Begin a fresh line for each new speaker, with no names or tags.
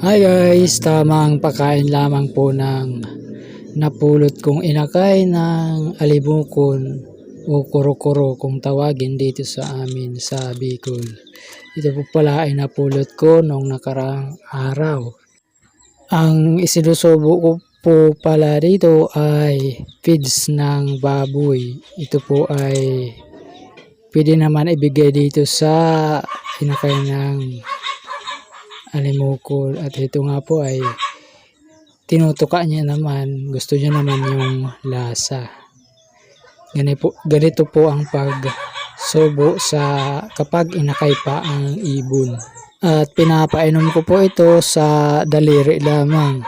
Hi guys, tamang pagkain lamang po ng napulot kong inakay ng alibukon o kuro-kuro kung tawagin dito sa amin sa Bicol. Ito po pala ay napulot ko noong nakaraang araw. Ang isinusubo ko po pala dito ay feeds ng baboy. Ito po ay pwede naman ibigay dito sa inakay ng alimukol, at ito nga po ay tinutuka niya naman, gusto niya naman yung lasa. Ganito po ang pagsubo sa kapag inakay pa ang ibon. At pinapainom ko po ito sa daliri lamang.